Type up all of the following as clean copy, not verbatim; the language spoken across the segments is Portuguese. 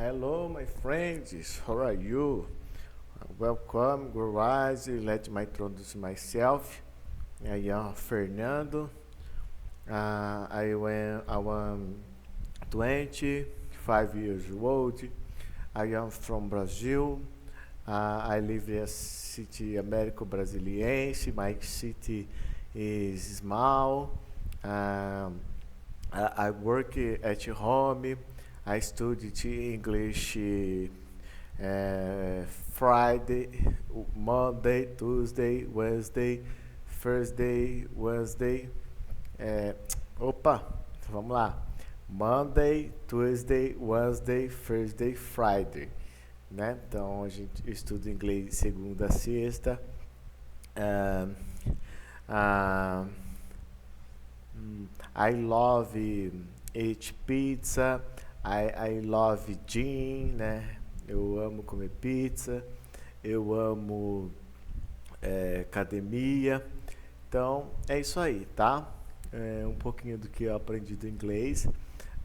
Hello, my friends. How are you? Welcome, guys. Let me introduce myself. I am Fernando. I am 25 years old. I am from Brazil. I live in a city Américo Brasiliense. My city is small. Um, I work at home. I studied English Friday, Monday, Tuesday, Wednesday, Thursday, Wednesday. É, opa, vamos lá. Monday, Tuesday, Wednesday, Thursday, Friday. Né? Então a gente estuda inglês de segunda a sexta. Ah, ah, I love eat pizza. I love gym, né? Eu amo comer pizza. Eu amo academia. Então é isso aí, tá? É um pouquinho do que eu aprendi do inglês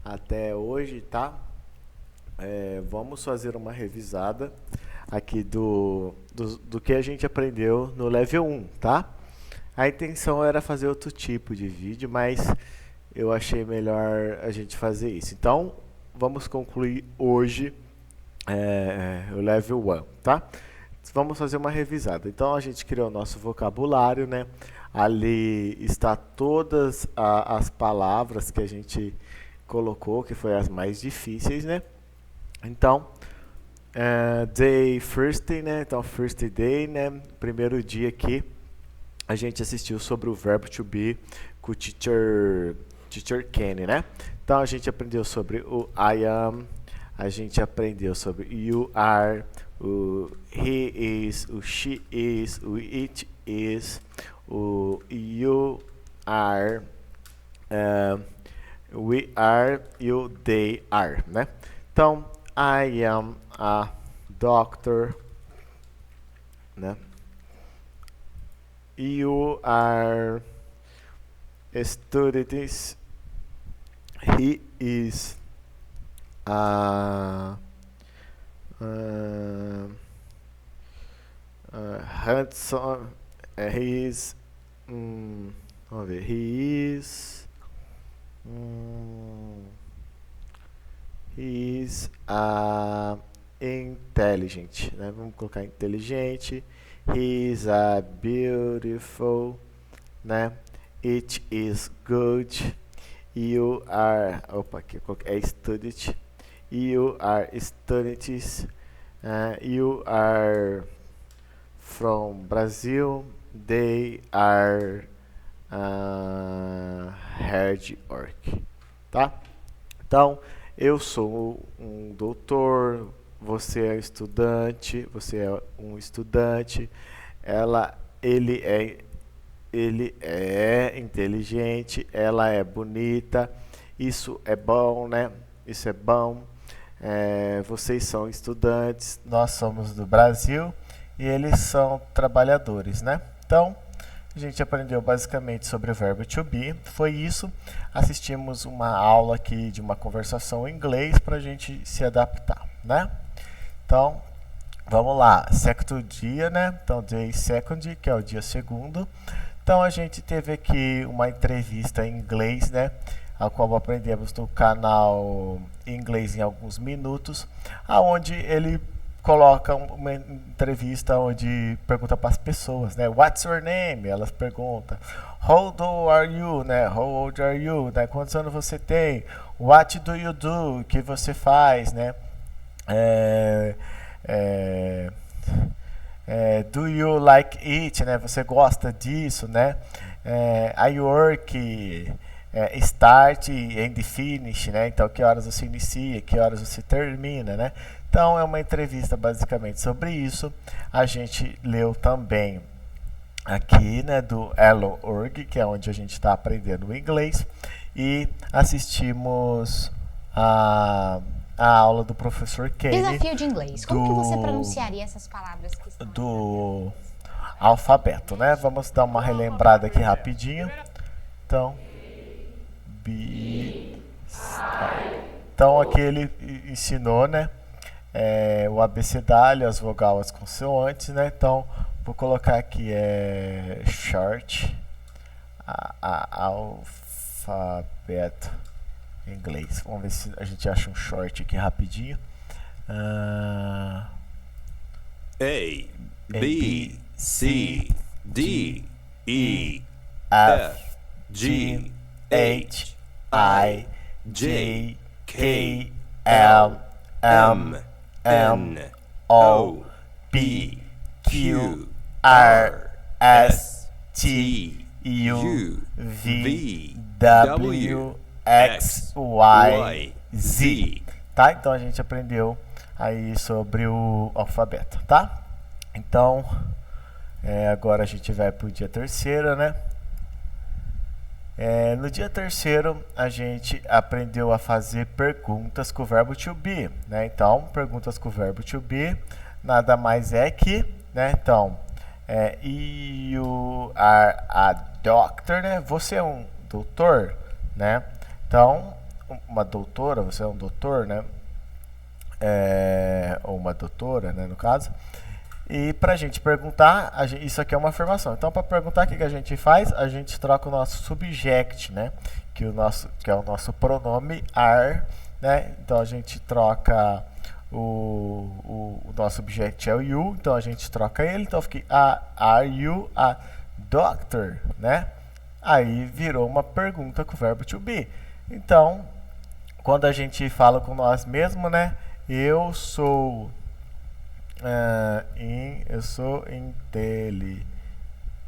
até hoje, tá? Vamos fazer uma revisada aqui do que a gente aprendeu no level 1, tá? A intenção era fazer outro tipo de vídeo, mas eu achei melhor a gente fazer isso. Então, vamos concluir hoje o level 1, tá? Vamos fazer uma revisada. Então, a gente criou o nosso vocabulário, né? Ali está todas as palavras que a gente colocou, que foi as mais difíceis, né? Então, day first, né? Então, first day, né? Primeiro dia aqui, a gente assistiu sobre o verbo to be com o teacher Kenny, né? Então, a gente aprendeu sobre o I am, a gente aprendeu sobre you are, o he is, o she is, o it is, o you are, we are e o they are, né? Então, I am a doctor, né? You are students. He is handsome. He is. Vamos ver. He is. He is intelligent, né? Vamos colocar inteligente. He is beautiful, né? It is good. You are, opa, aqui é student. You are students. You are from Brazil. They are hard work, tá? Então, eu sou um doutor, você é estudante, você é um estudante, ele é inteligente, ela é bonita, isso é bom, né? Isso é bom. Vocês são estudantes, nós somos do Brasil e eles são trabalhadores, né? Então, a gente aprendeu basicamente sobre o verbo to be, foi isso. Assistimos uma aula aqui de uma conversação em inglês para a gente se adaptar, né? Então, vamos lá, second dia, né? Então, day second, que é o dia segundo. Então, a gente teve aqui uma entrevista em inglês, né? A qual aprendemos no canal Inglês em Alguns Minutos, aonde ele coloca uma entrevista onde pergunta para as pessoas, né? What's your name? Elas perguntam. How old are you? Né? How old are you? Né? Quantos anos você tem? What do you do? O que você faz, né? Do you like it? Né? Você gosta disso, né? I work, start and finish, né? Então, que horas você inicia, que horas você termina, né? Então, é uma entrevista basicamente sobre isso. A gente leu também aqui, né, do Hello.org, que é onde a gente está aprendendo o inglês, e assistimos a aula do professor Kenny. Desafio de inglês. Como que você pronunciaria essas palavras que estão do alfabeto, né? Vamos dar uma relembrada aqui rapidinho. Então, então aqui ele ensinou, né? o abecedário, as vogais, as consoantes, né? Então, vou colocar aqui short, alfabeto em inglês. Vamos ver se a gente acha um short aqui rapidinho. A, B, C, D, E, F, G, H, I, J, K, L, M, N, O, P, Q, R, S, T, U, V, W, X, Y, Z. Tá? Então a gente aprendeu aí sobre o alfabeto, tá? Então, agora a gente vai para o dia terceiro, né? No dia terceiro, a gente aprendeu a fazer perguntas com o verbo to be, né? Então, perguntas com o verbo to be, nada mais é que, né? Então, you are a doctor, né? Você é um doutor, né? Então, uma doutora, você é um doutor, né? Ou uma doutora, né, no caso. E para a gente perguntar, isso aqui é uma afirmação. Então, para perguntar, o que a gente faz? A gente troca o nosso subject, né? Que é o nosso pronome are, né? Então, a gente troca o nosso subject é o you, então a gente troca ele. Então, fica are you a doctor, né? Aí virou uma pergunta com o verbo to be. Então, quando a gente fala com nós mesmos, né? Eu sou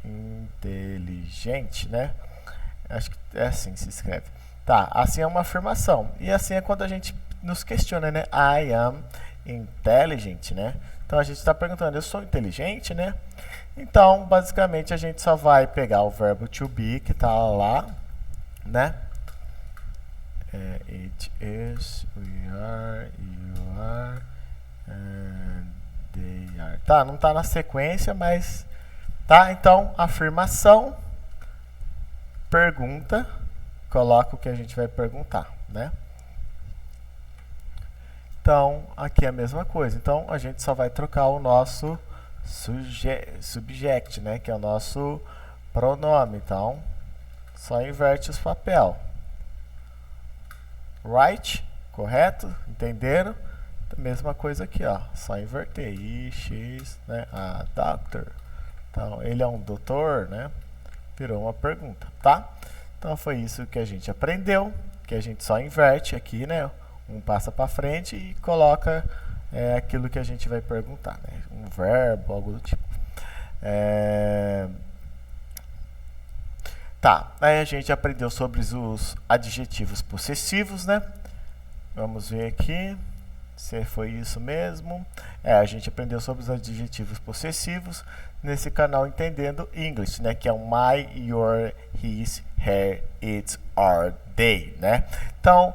inteligente, né? Acho que é assim que se escreve. Tá, assim é uma afirmação. E assim é quando a gente nos questiona, né? I am intelligent, né? Então a gente está perguntando, eu sou inteligente, né? Então, basicamente, a gente só vai pegar o verbo to be, que está lá, né? It is, we are, you are, and they are. Tá, não tá na sequência, mas tá, então afirmação, pergunta, coloca o que a gente vai perguntar, né? Então, aqui é a mesma coisa. Então, a gente só vai trocar o nosso subject, né, que é o nosso pronome. Então, só inverte os papel. Right? Correto? Entenderam? Mesma coisa aqui, ó. Só inverter. X, né? A doctor. Então, ele é um doutor, né? Virou uma pergunta, tá? Então, foi isso que a gente aprendeu. Que a gente só inverte aqui, né? Um passa para frente e coloca aquilo que a gente vai perguntar, né? Um verbo, algo do tipo. Tá, aí a gente aprendeu sobre os adjetivos possessivos, né? Vamos ver aqui se foi isso mesmo. A gente aprendeu sobre os adjetivos possessivos nesse canal Entendendo English, né? Que é o my, your, his, her, its, our, they, né? Então,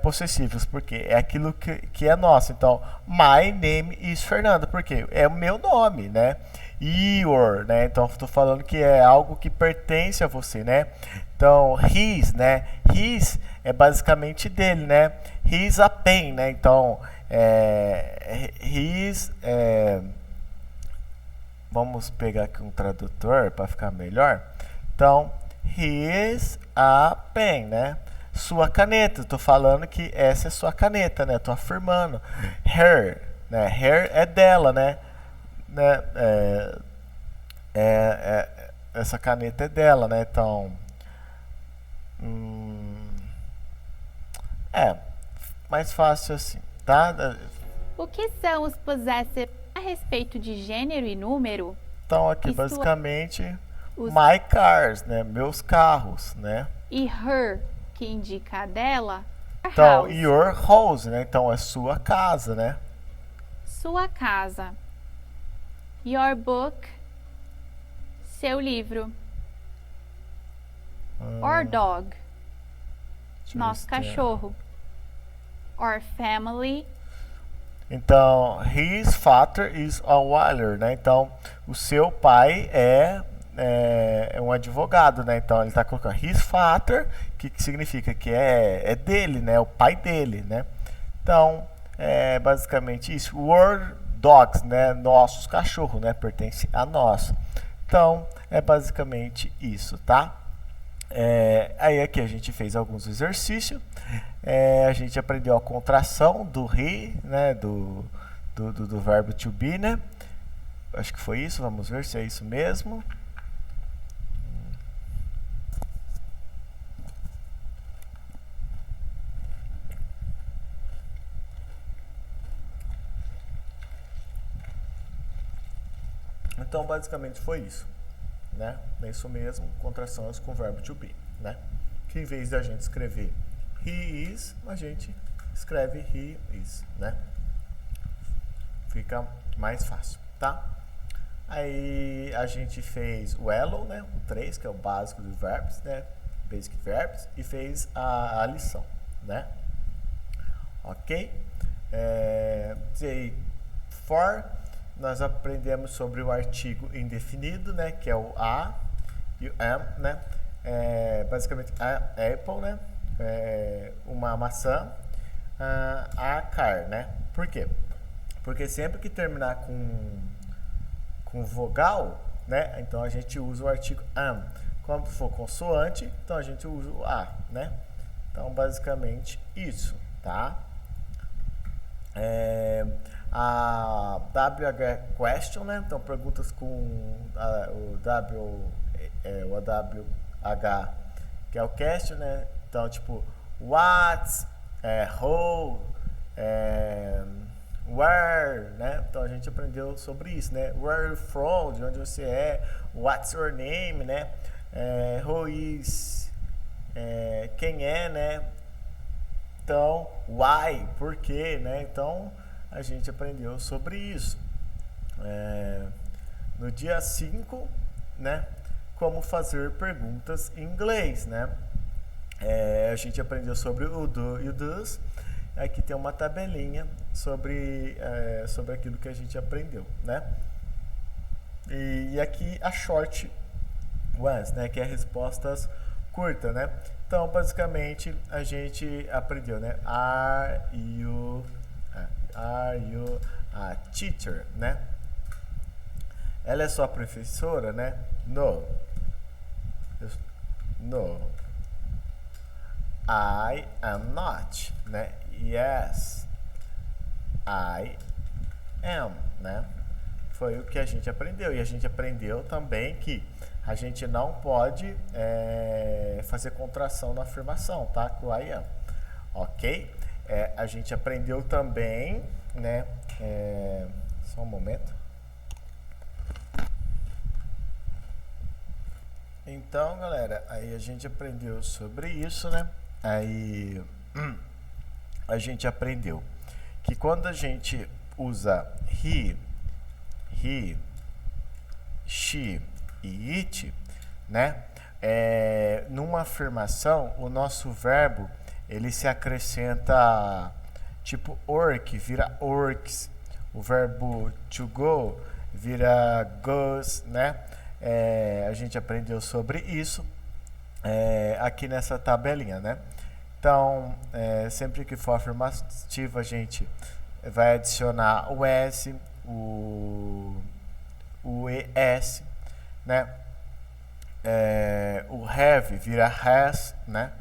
possessivos, porque é aquilo que é nosso. Então, my name is Fernando, porque é o meu nome, né? Your, né? Então, estou falando que é algo que pertence a você, né? Então, his, né? His é basicamente dele, né? He's a pen, né? Então, his, vamos pegar aqui um tradutor para ficar melhor. Então, he is a pen, né? Sua caneta, estou falando que essa é sua caneta, né? Estou afirmando. Her, né? Her é dela, né? Essa caneta é dela, né? Então, mais fácil assim, tá? O que são os possessive a respeito de gênero e número? Então, aqui basicamente, my cars, né? Meus carros, né? E her, que indica a dela, então, house. Your house, né? Então, é sua casa, né? Sua casa. Your book, seu livro. Our dog, nosso cachorro. Our family. Então, his father is a lawyer, né? Então, o seu pai é um advogado, né? Então, ele está colocando his father, que significa que é dele, né? O pai dele, né? Então, é basicamente isso. Were dogs, né? Nossos cachorros, né? Pertence a nós. Então, é basicamente isso, tá? Aí aqui a gente fez alguns exercícios. A gente aprendeu a contração do he, né? Do verbo to be, né? Acho que foi isso. Vamos ver se é isso mesmo. Então, basicamente foi isso, né? É isso mesmo, contrações com o verbo to be, né? Que em vez de a gente escrever he is, a gente escreve he is, né? Fica mais fácil, tá? Aí a gente fez o elo, né? O 3, que é o básico dos verbos, né? Basic verbs, e fez a lição, né? Ok? For, nós aprendemos sobre o artigo indefinido, né? Que é o a e o am, né? Basicamente, a apple, né? Uma maçã, a car, né? Por quê? Porque sempre que terminar com vogal, né? Então a gente usa o artigo am. Quando for consoante, então a gente usa o a, né? Então, basicamente, isso, tá? A WH question, né? Então, perguntas com o WH, que é o question, né? Então, tipo, what, who, where, né? Então, a gente aprendeu sobre isso, né? Where are you from? De onde você é? What's your name, né? Who is, quem é, né? Então, why, por quê, né? Então, a gente aprendeu sobre isso. No dia 5, né? Como fazer perguntas em inglês, né? A gente aprendeu sobre o do e o does. Aqui tem uma tabelinha sobre aquilo que a gente aprendeu, né? E aqui a short ones, né? Que é respostas curtas, né? Então, basicamente, a gente aprendeu, né? Are you a teacher, né? Ela é sua professora, né? No. No. I am not, né? Yes, I am, né? Foi o que a gente aprendeu. E a gente aprendeu também que a gente não pode fazer contração na afirmação, tá? Com I am, ok? A gente aprendeu também, né? Só um momento. Então, galera, aí a gente aprendeu sobre isso, né? Aí a gente aprendeu que quando a gente usa he, she e it, né? Numa afirmação, o nosso verbo ele se acrescenta tipo work, vira works. O verbo to go vira goes, né? A gente aprendeu sobre isso aqui nessa tabelinha, né? Então, sempre que for afirmativa, a gente vai adicionar o S, o ES, né? O have vira has, né?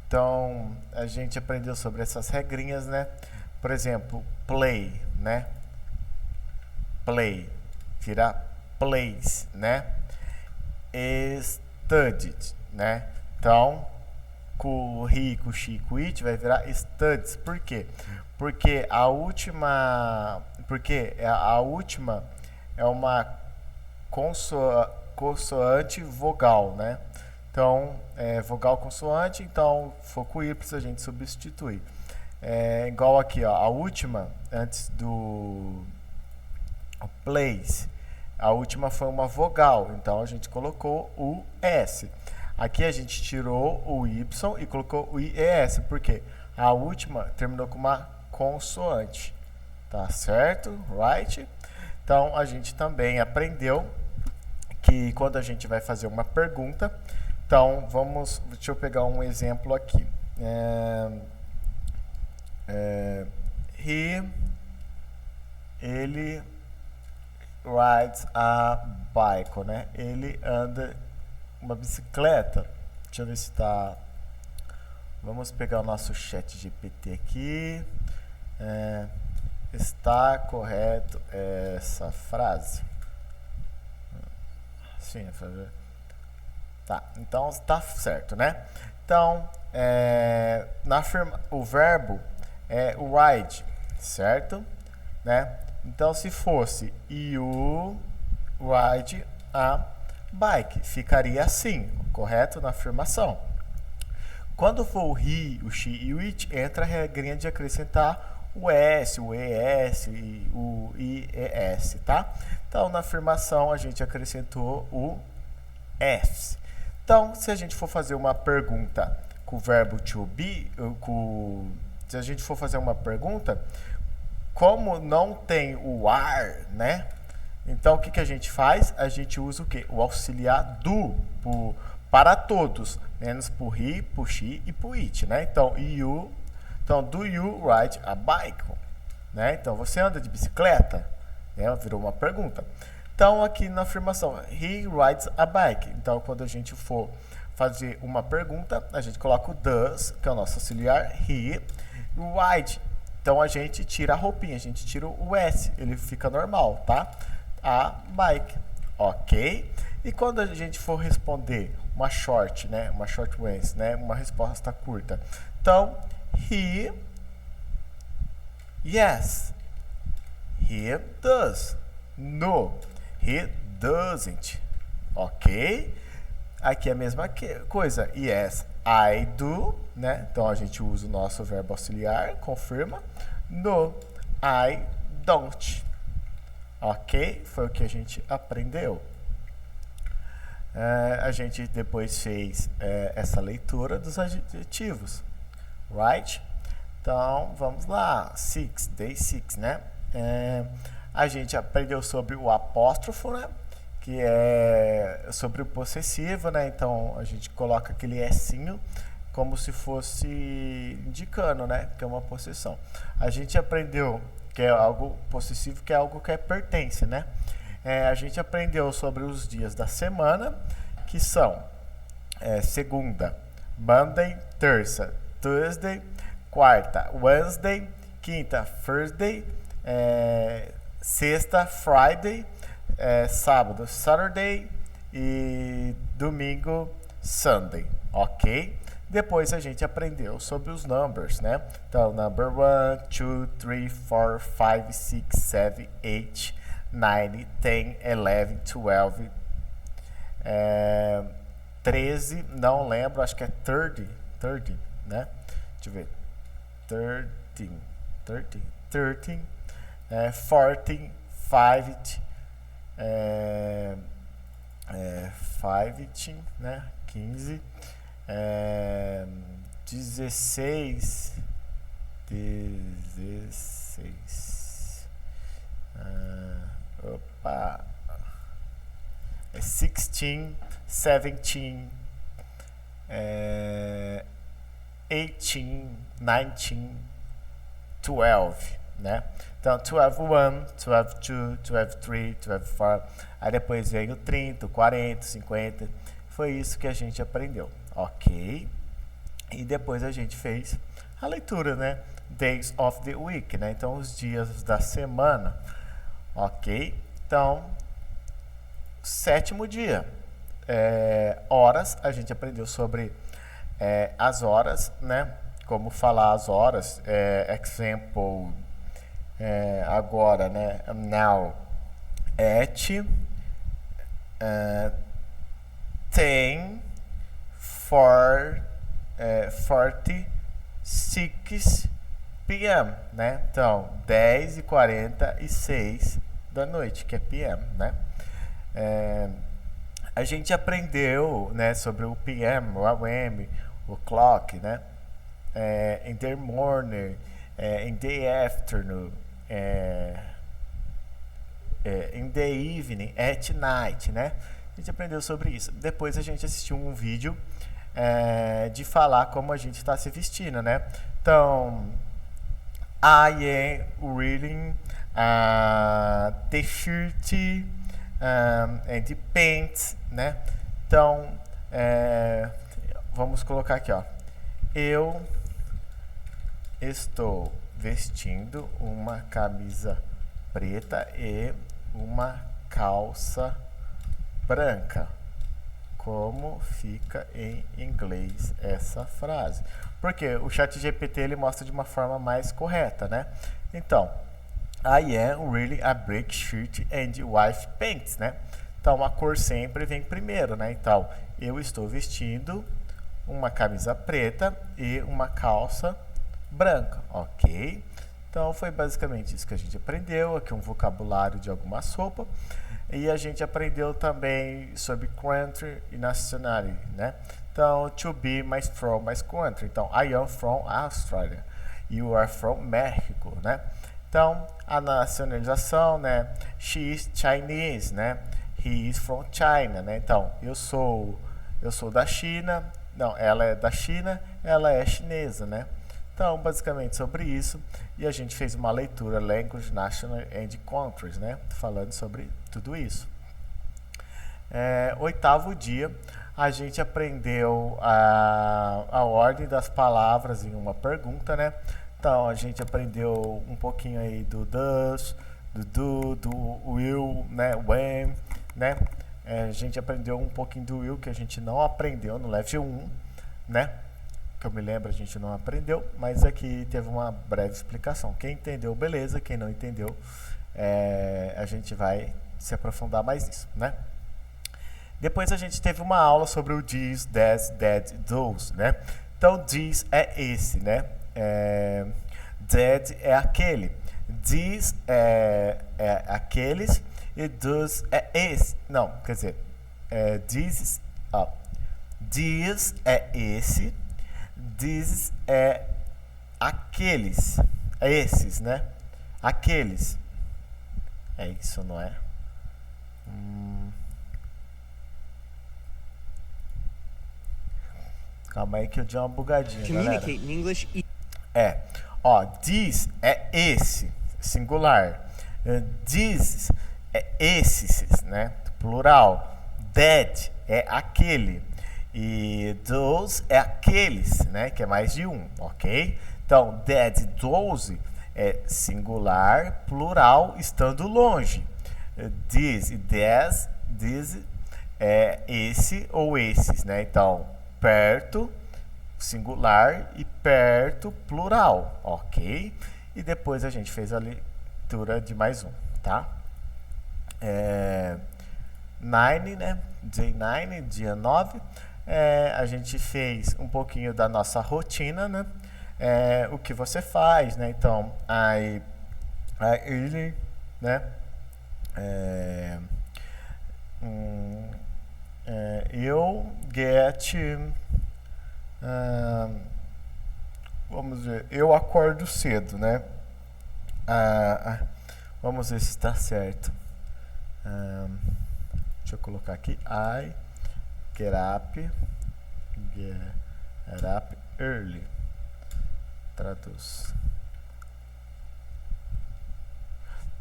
Então, a gente aprendeu sobre essas regrinhas, né? Por exemplo, play, né? Play vira plays, né? Studied, né? Então, com o he, com o she, com o it vai virar studies. Por quê? Porque a última é uma consoante vogal, né? Então, vogal consoante, então, for com y, a gente substitui. Igual aqui, ó, a última, antes do plays, a última foi uma vogal, então a gente colocou o S. Aqui a gente tirou o Y e colocou o IES, porque a última terminou com uma consoante, tá certo? Right? Então, a gente também aprendeu que quando a gente vai fazer uma pergunta, então, deixa eu pegar um exemplo aqui. Ele rides a bike, né? Ele anda uma bicicleta. Deixa eu ver se tá. Vamos pegar o nosso chat GPT aqui. Está correto essa frase? Sim, tá. Então está certo, né? Então, o verbo é o ride, certo? Né? Então, se fosse you ride a bike, ficaria assim, correto? Na afirmação. Quando for o he, o she e o it, entra a regrinha de acrescentar o s, o es, o ies, tá? Então, na afirmação, a gente acrescentou o s. Então, se a gente for fazer uma pergunta com o verbo to be, se a gente for fazer uma pergunta, como não tem o are, né? Então, o que a gente faz? A gente usa o quê? O auxiliar do, para todos, menos por he, por she e por it, né? Então, do you ride a bike? Né? Então, você anda de bicicleta? Né? Virou uma pergunta. Então, aqui na afirmação, he rides a bike. Então, quando a gente for fazer uma pergunta, a gente coloca o does, que é o nosso auxiliar, he, ride. Então, a gente tira a roupinha, a gente tira o S, ele fica normal, tá? A bike, ok? E quando a gente for responder uma short, né? Uma short answer, né? Uma resposta curta. Então, he, yes, he does, no, he doesn't, ok? Aqui é a mesma coisa, yes, I do, né? Então, a gente usa o nosso verbo auxiliar, confirma. No, I don't. Ok? Foi o que a gente aprendeu. A gente depois fez essa leitura dos adjetivos. Right? Então, vamos lá. Day 6, né? A gente aprendeu sobre o apóstrofo, né? Que é sobre o possessivo, né? Então, a gente coloca aquele S-zinho como se fosse indicando, né? Que é uma possessão. A gente aprendeu que é algo possessivo, que é algo que pertence, né? A gente aprendeu sobre os dias da semana, que são segunda, Monday, terça, Tuesday, quarta, Wednesday, quinta, Thursday, sexta, Friday, sábado, Saturday e domingo, Sunday, ok? Depois a gente aprendeu sobre os numbers, né? Então, number 1, 2, 3, 4, 5, 6, 7, 8, 9, 10, 11, 12, 13, não lembro, acho que é 30, né? Deixa eu ver. 13, 14, 15, né? 15, 16, 16, 17, 18, 19, 12, né? Então, 12, 1, 12, 2, 12, 3, 12, 4, aí depois vem o 30, 40, 50, foi isso que a gente aprendeu, ok? E depois a gente fez a leitura, né? Days of the week, né? Então, os dias da semana, ok? Então, sétimo dia, horas, a gente aprendeu sobre as horas, né? Como falar as horas, example, agora, né? Now, at, 10, 46 p.m., né? Então, 10h46 da noite, que é p.m., né? A gente aprendeu, né, sobre o p.m., o a.m., o clock, né? In the morning, in the afternoon, in the evening, at night, né? A gente aprendeu sobre isso. Depois a gente assistiu um vídeo de falar como a gente está se vestindo, né? Então, I am wearing a t-shirt and pants, né? Então, vamos colocar aqui, ó. Eu estou vestindo uma camisa preta e uma calça branca. Como fica em inglês essa frase? Porque o ChatGPT ele mostra de uma forma mais correta, né? Então, I am wearing a black shirt and white pants, né? Então, a cor sempre vem primeiro, né? Então, eu estou vestindo uma camisa preta e uma calça branca, ok? Então, foi basicamente isso que a gente aprendeu. Aqui um vocabulário de alguma sopa. E a gente aprendeu também sobre country e nationality, né? Então, to be mais from, mais country. Então, I am from Australia. You are from México, né? Então, a nacionalização, né? She is Chinese, né? He is from China, né? Então, eu sou da China. Não, ela é da China, ela é chinesa, né? Então, basicamente sobre isso. E a gente fez uma leitura Language, National and Countries, né? Falando sobre tudo isso. Oitavo dia, a gente aprendeu a ordem das palavras em uma pergunta, né? Então, a gente aprendeu um pouquinho aí do does, do will, né? When, né? A gente aprendeu um pouquinho do will que a gente não aprendeu no Level 1, né? Que eu me lembro, a gente não aprendeu, mas aqui teve uma breve explicação. Quem entendeu, beleza. Quem não entendeu, a gente vai se aprofundar mais nisso, né? Depois a gente teve uma aula sobre o this, that, those, né? Então, this é esse, né? That é aquele. This é aqueles e those é esse. Não, quer dizer, this é esse. These é aqueles, é esses, né? Aqueles. É isso, não é? Calma aí que eu dei uma bugadinha, galera. In English. Ó, this é esse, singular. These é esses, né? Plural. That é aquele. E those é aqueles, né? Que é mais de um, ok? Então, that e those é singular, plural, estando longe. This e these é esse ou esses, né? Então, perto, singular e perto, plural, ok? E depois a gente fez a leitura de mais um, tá? Nine, né? Day 9, dia 9. A gente fez um pouquinho da nossa rotina, né? O que você faz, né? Então, I early, né? Eu get, vamos ver, eu acordo cedo, né? Vamos ver se está certo. Deixa eu colocar aqui. I get up early. Traduz.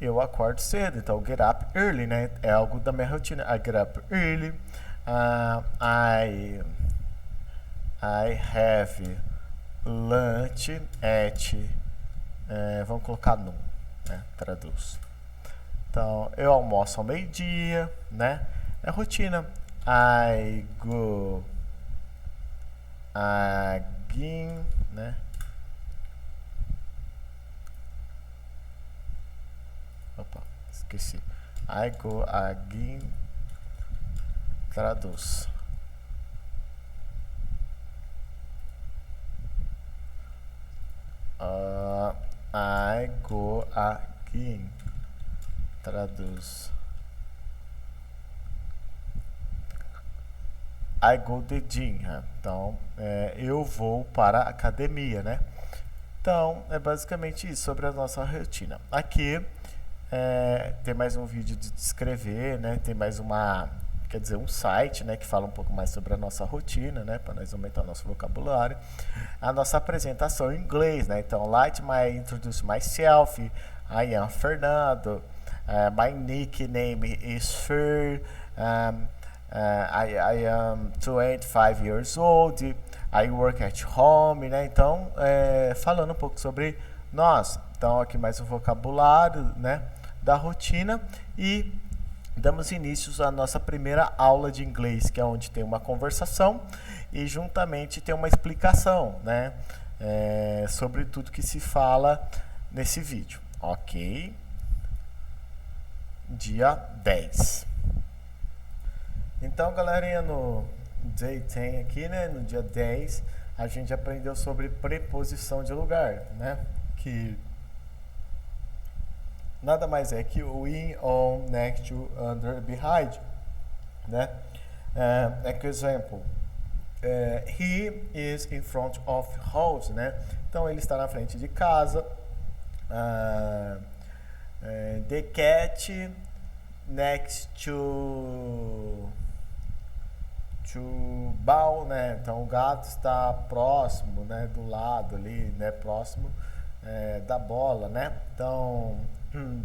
Eu acordo cedo, então get up early, né? É algo da minha rotina. I get up early. I have lunch at. Vamos colocar no, né? Traduz. Então, eu almoço ao meio-dia, né? É rotina. I go again, né? Opa, esqueci. I go again. Traduz. I go again. Traduz. I go to the gym. Então, eu vou para a academia, né? Então, é basicamente isso sobre a nossa rotina. Aqui tem mais um vídeo de descrever, né? Tem mais uma quer dizer um site, né, que fala um pouco mais sobre a nossa rotina, né, para nós aumentar o nosso vocabulário. A nossa apresentação em inglês, né, então let me introduce myself, I am Fernando, my nickname is Fer, I am 25 years old, I work at home, né, então falando um pouco sobre nós. Então aqui mais um vocabulário, né, da rotina, e damos início à nossa primeira aula de inglês, que é onde tem uma conversação e juntamente tem uma explicação, né, sobre tudo que se fala nesse vídeo, ok? Dia 10. Então, galerinha, no day 10 aqui, né, no dia 10, a gente aprendeu sobre preposição de lugar, né, que nada mais é que o in, on, next to, under, behind, né? Example, he is in front of house, né? Então ele está na frente de casa. The cat next to ball, né? Então o gato está próximo, né? Do lado ali, né? Próximo da bola, né? Então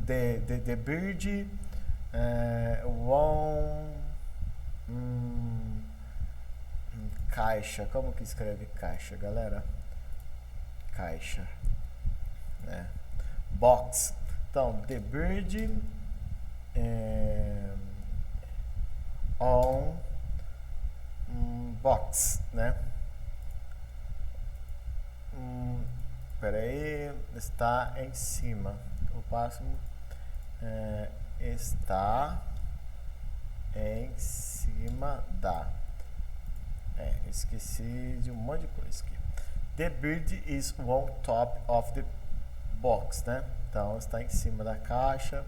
the bird caixa, como que escreve caixa, galera? Caixa, né? Box. Então the bird on box, né? Peraí, está em cima. O próximo está em cima da. Esqueci de um monte de coisa aqui. The bird is on top of the box, né? Então está em cima da caixa.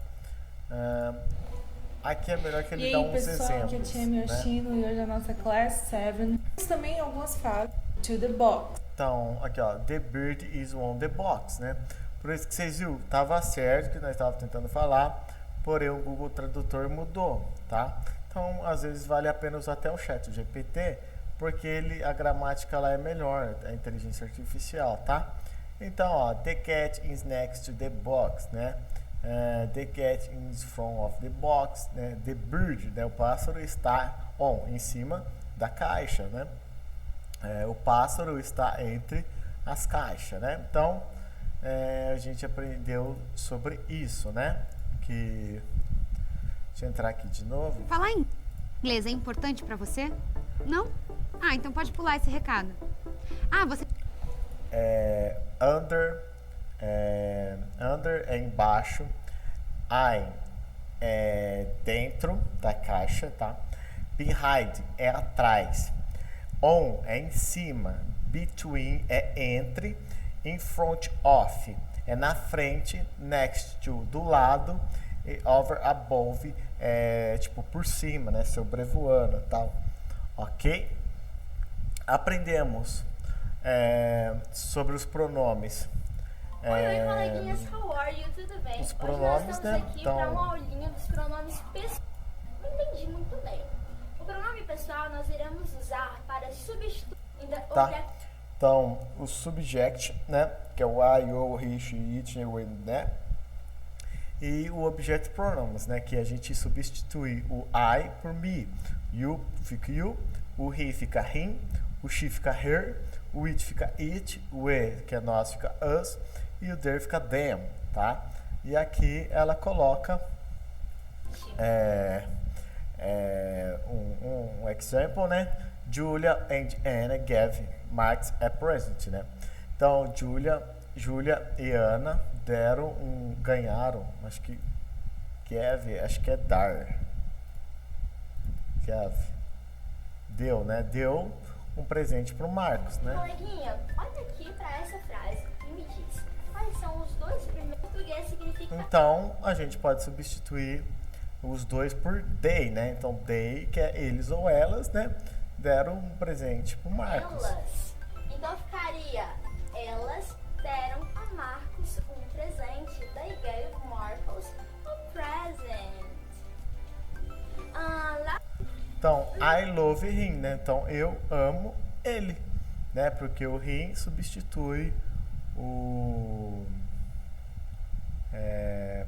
Aqui é melhor que ele dá uns exemplos. E aí, pessoal, aqui é a Tia Mioshino, e hoje é a nossa Class 7. Temos também algumas frases. To the box. Então, aqui ó, the bird is on the box, né? Por isso que vocês viram, tava certo que nós estávamos tentando falar, porém o Google Tradutor mudou, tá? Então, às vezes vale a pena usar até o chat GPT, porque a gramática lá é melhor, a inteligência artificial, tá? Então, ó, the cat is next to the box, né? The cat is in front of the box, né? The bird, né? O pássaro está em cima da caixa, né? O pássaro está entre as caixas, né? Então, a gente aprendeu sobre isso, né? Deixa eu entrar aqui de novo. Falar em inglês é importante pra você? Não? Ah, então pode pular esse recado. Ah, você... Under é embaixo. I é dentro da caixa, tá? Behind é atrás. On é em cima. Between é entre. In front of é na frente. Next to, do lado. E over, above é tipo por cima, né? Sobrevoando e tal. Ok? Aprendemos sobre os pronomes. Oi, coleguinhas, how are you? Tudo bem? Os Hoje pronomes, nós estamos né? aqui Então... para uma aulinha dos pronomes pessoais. Não entendi muito bem. O pronome pessoal nós iremos usar para substituir tá. Então, o subject, né? Que é o I, you, he, she, it, we, né? E o object pronouns, né? Que a gente substitui o I por me. You fica you, o he fica him, o she fica her, o it fica it, o we, que é nós, fica us, e o there fica them, tá? E aqui ela coloca um example, né? Julia and Anna gave Max a present, né? Então, Julia e Ana ganharam, acho que é dar. Deu, né? Deu um presente pro Marcos, né? Coleguinha, olha aqui para essa frase e me diz quais são os dois primeiros português significa. Então, a gente pode substituir os dois por they, né? Então, they, que é eles ou elas, né? Deram um presente pro Marcos. Elas. Então ficaria, elas deram a Marcos um presente. They gave Marcos a present. Então, I love him, né? Então, eu amo ele, né? Porque o him substitui o...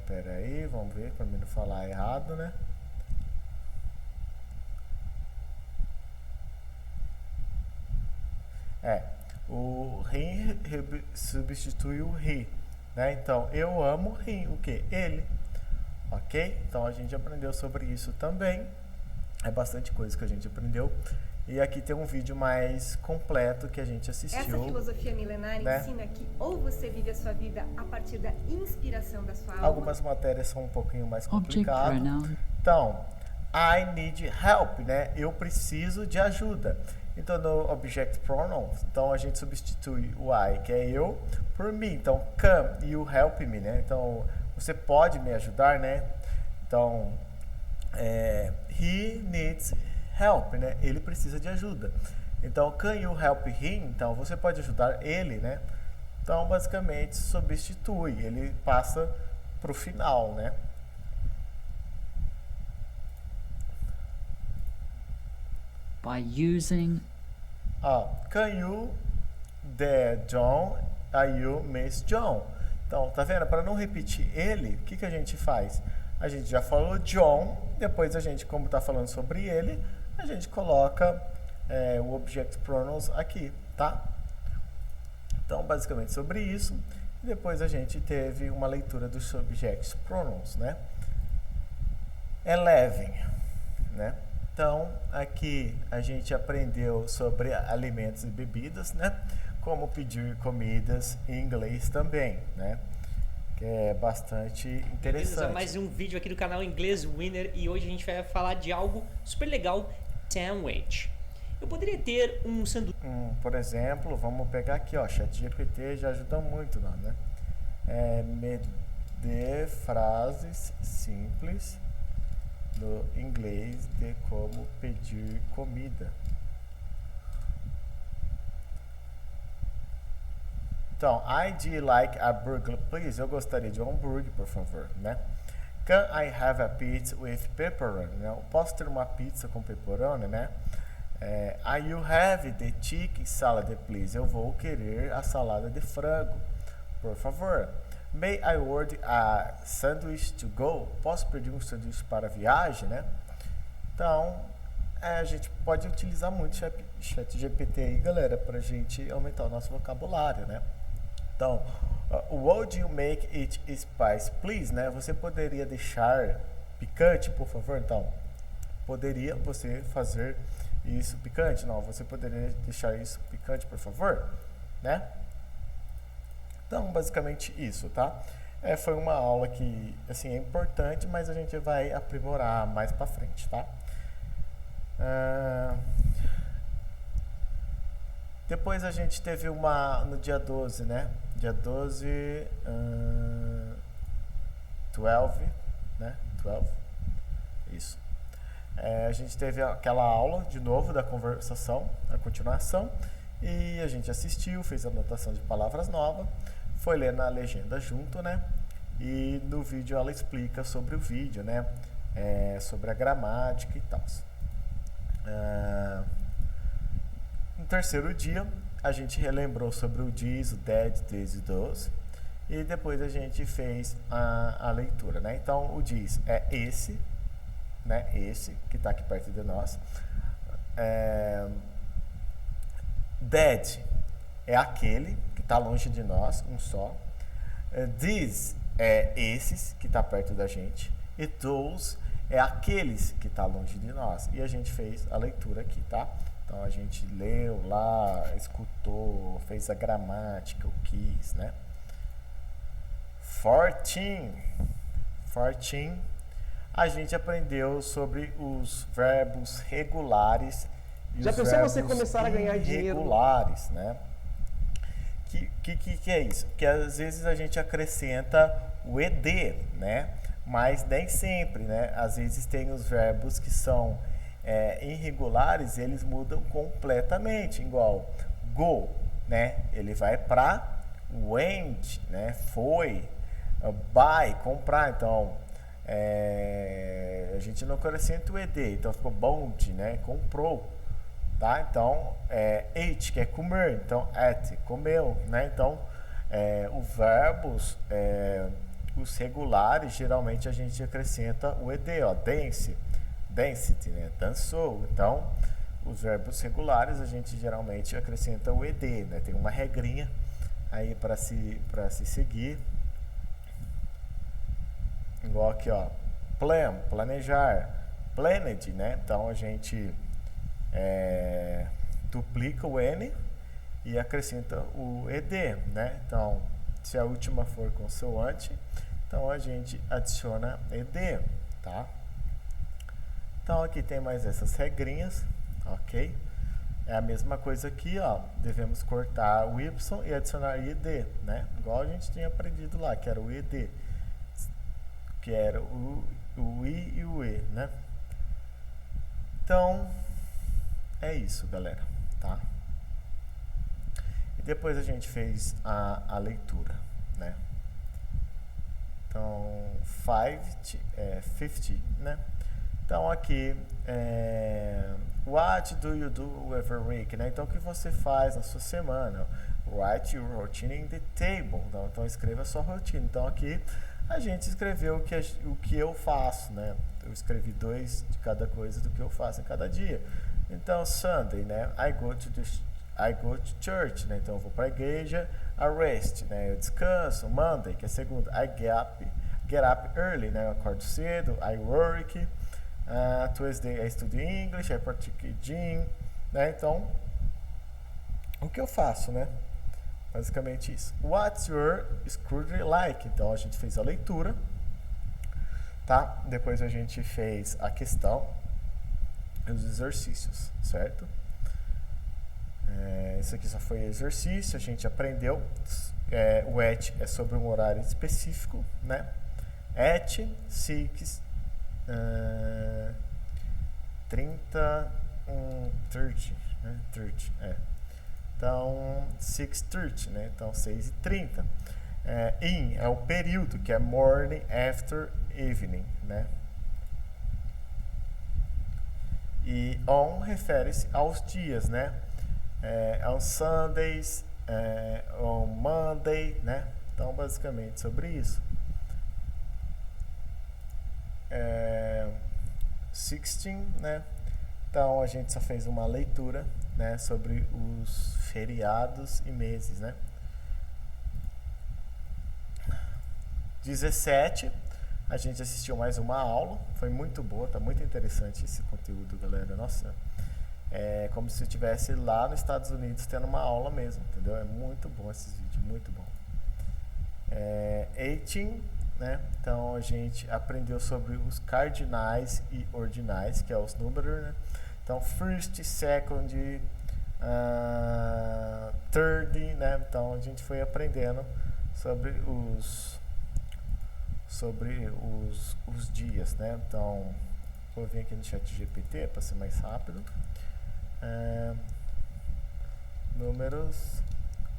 peraí, vamos ver, para mim não falar errado, né? O him substitui o he, né? Então, eu amo him, o que? Ele, ok? Então, a gente aprendeu sobre isso também. É bastante coisa que a gente aprendeu. E aqui tem um vídeo mais completo que a gente assistiu. Essa filosofia milenar, né, ensina que ou você vive a sua vida a partir da inspiração da sua alma. Algumas matérias são um pouquinho mais complicadas. Então, I need help, né? Eu preciso de ajuda. Então, no object pronouns, então a gente substitui o I, que é eu, por me. Então, come e o help me, né? Então, você pode me ajudar, né? Então, he needs help, né? Ele precisa de ajuda. Então, can you help him? Então, você pode ajudar ele, né? Então, basicamente, substitui. Ele passa para o final, né? By using... can you dare John? Are you Miss John? Então, tá vendo? Para não repetir ele, o que a gente faz? A gente já falou John, depois a gente, como está falando sobre ele, a gente coloca o object pronouns aqui, tá? Então, basicamente sobre isso. E depois a gente teve uma leitura dos subject pronouns, né? 11, né? Então, aqui a gente aprendeu sobre alimentos e bebidas, né? Como pedir comidas em inglês também, né? Que é bastante interessante. Bem-vindos a mais um vídeo aqui do canal Inglês Winner e hoje a gente vai falar de algo super legal, sandwich. Eu poderia ter um sanduíche... por exemplo, vamos pegar aqui, ó, ChatGPT já ajuda muito, não, né? Me dê frases simples no inglês de como pedir comida. Então, I'd like a burger, please. Eu gostaria de um hambúrguer, por favor, né? Can I have a pizza with pepperoni? Né? Posso ter uma pizza com pepperoni, né? Are you have the chicken salad, please? Eu vou querer a salada de frango, por favor. May I order a sandwich to go? Posso pedir um sanduíche para viagem, né? Então, a gente pode utilizar muito ChatGPT aí, galera, para a gente aumentar o nosso vocabulário, né? Então, would you make it spicy, please, né? Você poderia deixar picante, por favor? Então, poderia você fazer isso picante? Não, você poderia deixar isso picante, por favor? Né? Então, basicamente isso, tá? Foi uma aula que, assim, é importante, mas a gente vai aprimorar mais pra frente, tá? Depois a gente teve no dia 12, né? Dia 12, 12, né? 12, isso. A gente teve aquela aula, de novo, da conversação, a continuação, e a gente assistiu, fez anotação de palavras novas, foi ler na legenda junto, né? E no vídeo ela explica sobre o vídeo, né? Sobre a gramática e tal. No terceiro dia, a gente relembrou sobre o this, o that, this e those. E depois a gente fez a leitura, né? Então, o this é esse, né? Esse que está aqui perto de nós. That é aquele que está longe de nós, um só. These é esses que está perto da gente. E those é aqueles que está longe de nós. E a gente fez a leitura aqui, tá? Então a gente leu lá, escutou, fez a gramática, o quis, né? 14. A gente aprendeu sobre os verbos regulares e Já os pensou verbos você começar a ganhar dinheiro? irregulares, né? Que é isso? Que às vezes a gente acrescenta o ed, né? Mas nem sempre, né? Às vezes tem os verbos que são irregulares, eles mudam completamente, igual go, né? Ele vai para went, né? Foi, buy, comprar. Então, a gente não acrescenta o ed, então ficou bought, né? Comprou, tá? Então, ate, que é comer, então ate, comeu, né? Então, os verbos, os regulares, geralmente a gente acrescenta o ed, ó, density, né? Dançou. Então, os verbos regulares a gente geralmente acrescenta o ed, né? Tem uma regrinha aí para se seguir. Igual aqui, ó, plan, planejar, planned, né? Então a gente duplica o N e acrescenta o ED, né? Então, se a última for consoante, então a gente adiciona ED, tá? Então aqui tem mais essas regrinhas, ok? É a mesma coisa aqui, ó, devemos cortar o Y e adicionar ED, né? Igual a gente tinha aprendido lá, que era o ED, que era o I e o E, né? Então, é isso, galera, tá? E depois a gente fez a leitura, né? Então, 50, né? Então, aqui, what do you do every week, né? Então, o que você faz na sua semana? Write your routine in the table. Então, escreva a sua rotina. Então, aqui, a gente escreveu o que eu faço, né? Eu escrevi 2 de cada coisa do que eu faço em cada dia. Então, Sunday, né? I go to church, né? Então, eu vou para a igreja. I rest, né? Eu descanso. Monday, que é segunda. I get up early, né? Eu acordo cedo. I work. Tuesday, I study English. I practice gym, né? Então, o que eu faço, né? Basicamente isso. What's your school like? Então, a gente fez a leitura, tá? Depois a gente fez a questão e os exercícios, certo? Isso aqui só foi exercício, a gente aprendeu. O at é sobre um horário específico, né? At 6, 30, 30, né? 30, Então, 6:30, né? Então, 6:30. In é o período, que é morning, after, evening, né? E on refere-se aos dias, né? On Sundays, on Monday, né? Então, basicamente, sobre isso. 16, né? Então, a gente só fez uma leitura, né, sobre os feriados e meses, né? 17, a gente assistiu mais uma aula, foi muito boa, tá muito interessante esse conteúdo, galera. Nossa, é como se eu estivesse lá nos Estados Unidos tendo uma aula mesmo, entendeu? É muito bom esses vídeos, muito bom. 18, né? Então a gente aprendeu sobre os cardinais e ordinais, que é os números, né? Então, first, second, third, né? Então, a gente foi aprendendo sobre os dias, né? Então, vou vir aqui no chat GPT para ser mais rápido. Números,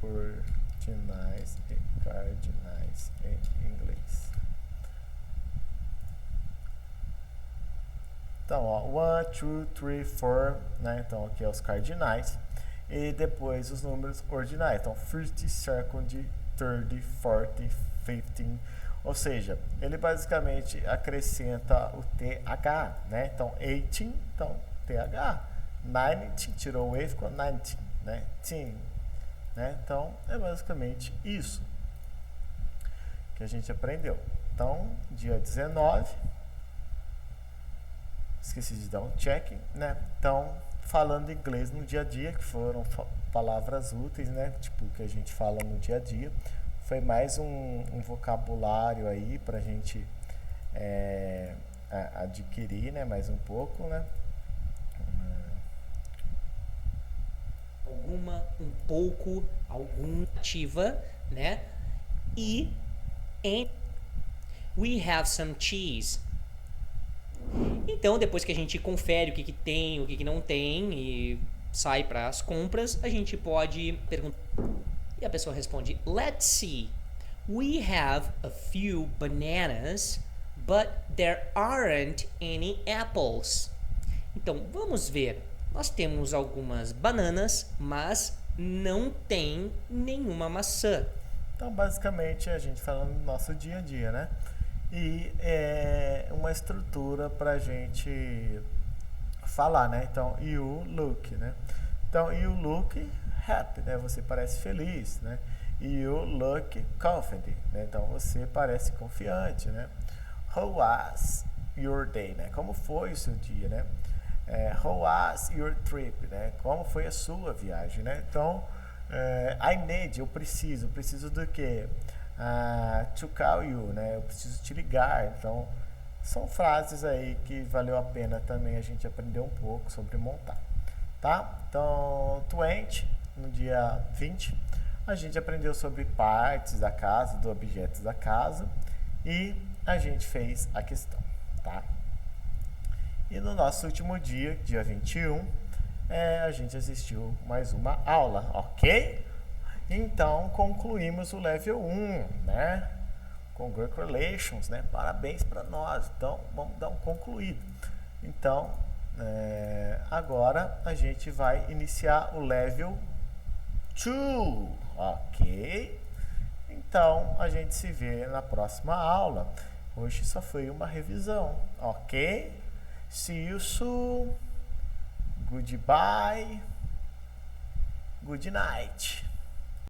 ordinais e cardinais em inglês. Então, ó, 1, 2, 3, 4, né? Então, aqui é os cardinais. E depois os números ordinais. Então, first, second, third, fourth, 15. Ou seja, ele basicamente acrescenta o TH, né? Então, 18, então, TH. 19, tirou o E, ficou 19, né? Teen, né? Então, é basicamente isso que a gente aprendeu. Então, dia 19... Esqueci de dar um check, né? Então, falando inglês no dia a dia, que foram palavras úteis, né? Tipo, que a gente fala no dia a dia. Foi mais um vocabulário aí pra gente adquirir, né? Mais um pouco, né? Um pouco, alguma ativa, né? E we have some cheese. Então, depois que a gente confere o que tem, o que não tem e sai para as compras, a gente pode perguntar. E a pessoa responde, let's see. We have a few bananas, but there aren't any apples. Então, vamos ver. Nós temos algumas bananas, mas não tem nenhuma maçã. Então, basicamente, a gente falando do nosso dia a dia, né? E é uma estrutura para a gente falar, né? Então, you look, né? Então, you look happy, né? Você parece feliz, né? You look confident, né? Então, você parece confiante, né? How was your day, né? Como foi o seu dia, né? How was your trip, né? Como foi a sua viagem, né? Então, I need, eu preciso do quê? To call you, né? Eu preciso te ligar. Então, são frases aí que valeu a pena também a gente aprender um pouco sobre montar, tá? Então, 20, no dia 20, a gente aprendeu sobre partes da casa, dos objetos da casa, e a gente fez a questão, tá? E no nosso último dia, dia 21, a gente assistiu mais uma aula, ok? Então, concluímos o level 1, né? Congratulations, né? Parabéns para nós. Então, vamos dar um concluído. Então, agora a gente vai iniciar o level 2, ok? Então, a gente se vê na próxima aula. Hoje só foi uma revisão, ok? See you soon. Goodbye. Good night.